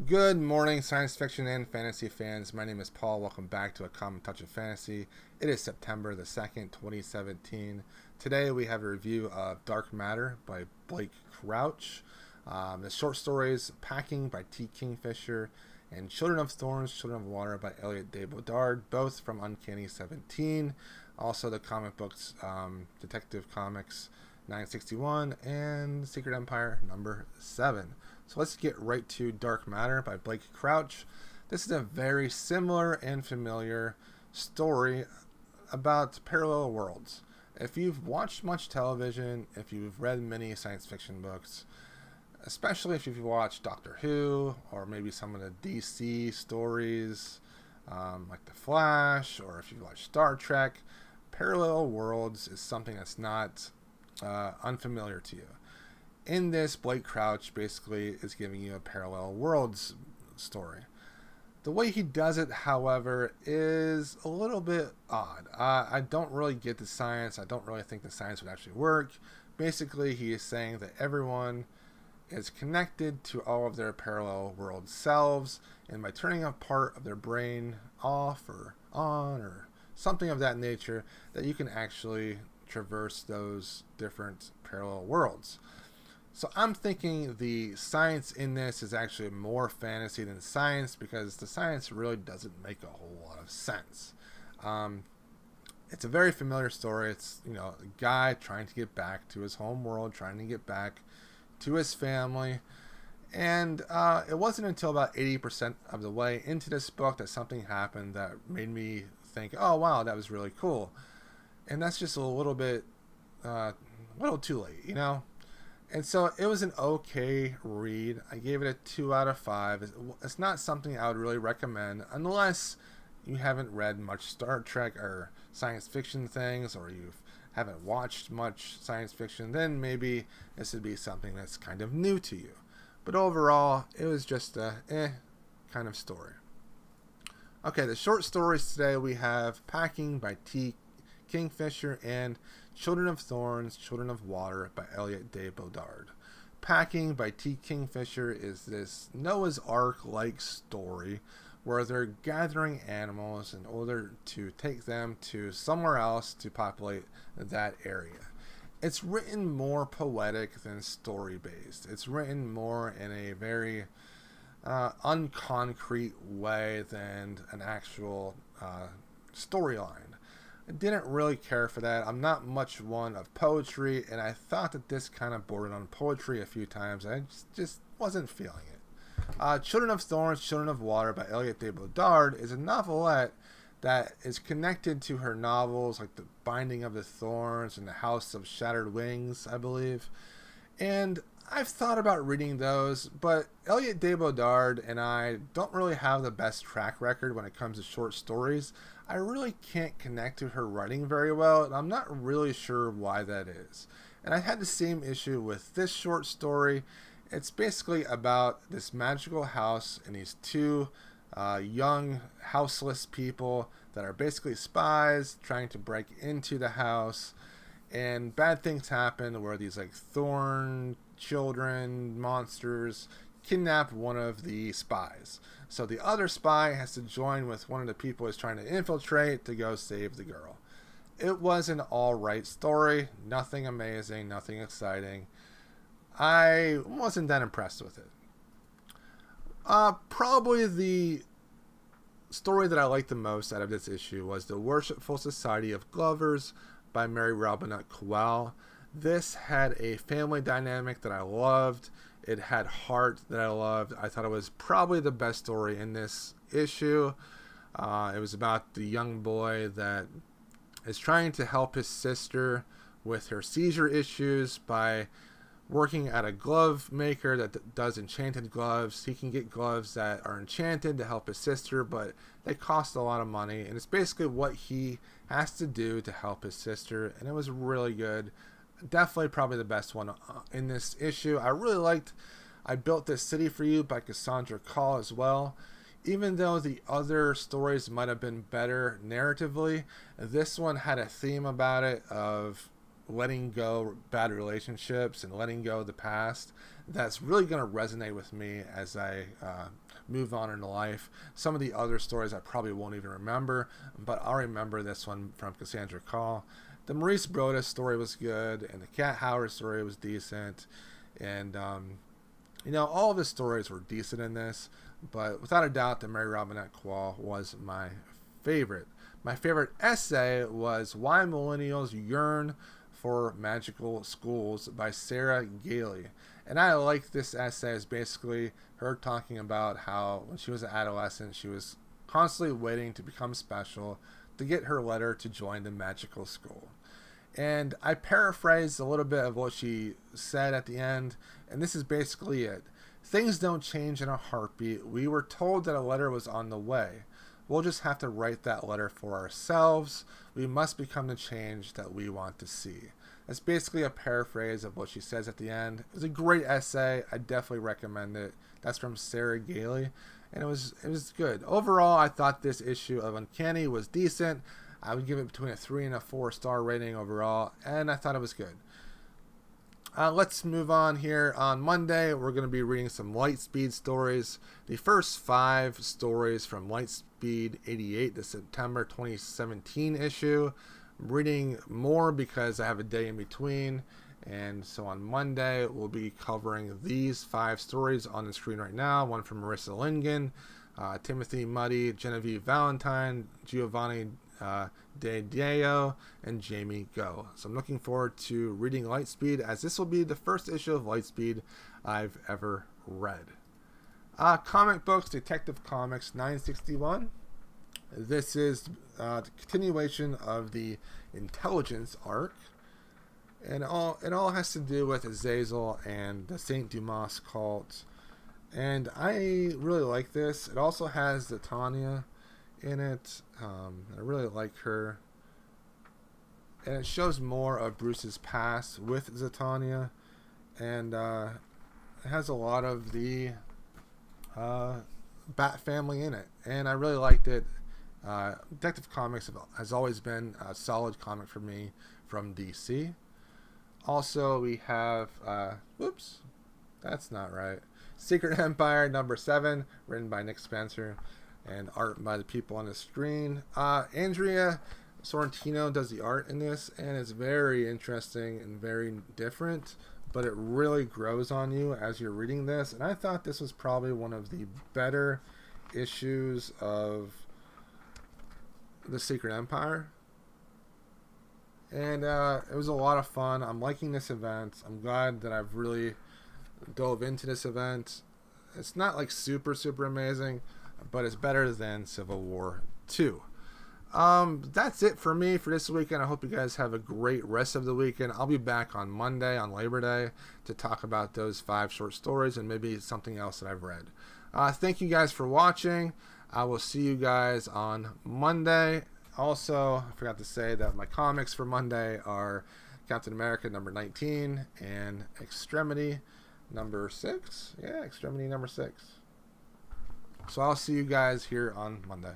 Good morning, science fiction and fantasy fans. My name is Paul. Welcome back to A Common Touch of Fantasy. It is September the 2nd, 2017. Today we have a review of Dark Matter by Blake Crouch. The short stories Packing by T. Kingfisher and Children of Thorns, Children of Water by Aliette De Bodard, both from Uncanny 17. Also the comic books Detective Comics 961 and Secret Empire number 7. So let's get right to Dark Matter by Blake Crouch. This is a very similar and familiar story about parallel worlds. If you've watched much television, if you've read many science fiction books, especially if you've watched Doctor Who or maybe some of the DC stories like The Flash, or if you've watched Star Trek, parallel worlds is something that's not unfamiliar to you. In this, Blake Crouch basically is giving you a parallel worlds story. The way he does it, however, is a little bit odd. I don't really get the science. I don't really think the science would actually work. Basically, he is saying that everyone is connected to all of their parallel world selves, and by turning a part of their brain off or on or something of that nature, that you can actually traverse those different parallel worlds. So I'm thinking the science in this is actually more fantasy than science, because the science really doesn't make a whole lot of sense. It's a very familiar story. It's, a guy trying to get back to his home world, trying to get back to his family. And it wasn't until about 80% of the way into this book that something happened that made me think, oh, wow, that was really cool. And that's just a little bit, too late. And so it was an okay read. I gave it a 2 out of 5. It's not something I would really recommend unless you haven't read much Star Trek or science fiction things, or you haven't watched much science fiction. Then maybe this would be something that's kind of new to you. But overall, it was just a kind of story. Okay, the short stories today we have Packing by T. Kingfisher and Children of Thorns, Children of Water by Aliette De Bodard. Packing by T. Kingfisher is this Noah's Ark-like story where they're gathering animals in order to take them to somewhere else to populate that area. It's written more poetic than story-based. It's written more in a very unconcrete way than an actual storyline. I didn't really care for that. I'm not much one of poetry, and I thought that this kind of bordered on poetry a few times. I just wasn't feeling it. Children of Thorns, Children of Water by Aliette De Bodard is a novelette that is connected to her novels like The Binding of the Thorns and The House of Shattered Wings, I believe. And I've thought about reading those, but Aliette De Bodard and I don't really have the best track record when it comes to short stories. I really can't connect to her writing very well, and I'm not really sure why that is. And I had the same issue with this short story. It's basically about this magical house and these two young houseless people that are basically spies trying to break into the house, and bad things happen where these thorn children monsters kidnap one of the spies. So the other spy has to join with one of the people he's trying to infiltrate to go save the girl. It was an alright story. Nothing amazing, nothing exciting. I wasn't that impressed with it. Probably the story that I liked the most out of this issue was The Worshipful Society of Glovers by Mary Robinette Kowal. This had a family dynamic that I loved. It had heart that I loved. I thought it was probably the best story in this issue. It was about the young boy that is trying to help his sister with her seizure issues by working at a glove maker that does enchanted gloves. He can get gloves that are enchanted to help his sister, but they cost a lot of money. And it's basically what he has to do to help his sister. And it was really good. Definitely probably the best one in this issue. I really liked I Built This City for You by Cassandra Call as well. Even though the other stories might have been better narratively, this one had a theme about it of letting go bad relationships and letting go of the past that's really going to resonate with me as I move on in life. Some of the other stories I probably won't even remember, but I'll remember this one from Cassandra Call. The Maurice Broda story was good, and the Cat Howard story was decent, and all of the stories were decent in this, but without a doubt, the Mary Robinette Kowal was my favorite. My favorite essay was Why Millennials Yearn for Magical Schools by Sarah Gailey. And I like this essay as basically her talking about how when she was an adolescent, she was constantly waiting to become special to get her letter to join the magical school. And I paraphrased a little bit of what she said at the end, and this is basically it. Things don't change in a heartbeat. We were told that a letter was on the way. We'll just have to write that letter for ourselves. We must become the change that we want to see. That's basically a paraphrase of what she says at the end. It was a great essay. I definitely recommend it. That's from Sarah Gailey, and it was good. Overall, I thought this issue of Uncanny was decent. I would give it between a 3 and a 4-star rating overall, and I thought it was good. Let's move on here. On Monday, we're going to be reading some Lightspeed stories. The first 5 stories from Lightspeed 88, the September 2017 issue. I'm reading more because I have a day in between. And so on Monday, we'll be covering these 5 stories on the screen right now. One from Marissa Lingen, Timothy Muddy, Genevieve Valentine, Giovanni De Diego, and Jamie Go. So I'm looking forward to reading Lightspeed, as this will be the first issue of Lightspeed I've ever read. Comic books, Detective Comics 961. This is the continuation of the Intelligence arc, and it all has to do with Azazel and the Saint Dumas cult. And I really like this. It also has the Tanya in it. I really like her, and it shows more of Bruce's past with Zatanna, and it has a lot of the Bat family in it, and I really liked it. Detective Comics has always been a solid comic for me from DC. Also, we have whoops, that's not right. Secret Empire number 7, written by Nick Spencer, and art by the people on the screen. Andrea Sorrentino does the art in this, and it's very interesting and very different, but it really grows on you as you're reading this. And I thought this was probably one of the better issues of the Secret Empire, and it was a lot of fun. I'm liking this event. I'm glad that I've really dove into this event. It's not like super amazing, but it's better than Civil War 2. That's it for me for this weekend. I hope you guys have a great rest of the weekend. I'll be back on Monday, on Labor Day, to talk about those 5 short stories and maybe something else that I've read. Thank you guys for watching. I will see you guys on Monday. Also, I forgot to say that my comics for Monday are Captain America number 19 and Extremity number 6. Yeah, Extremity number 6. So I'll see you guys here on Monday.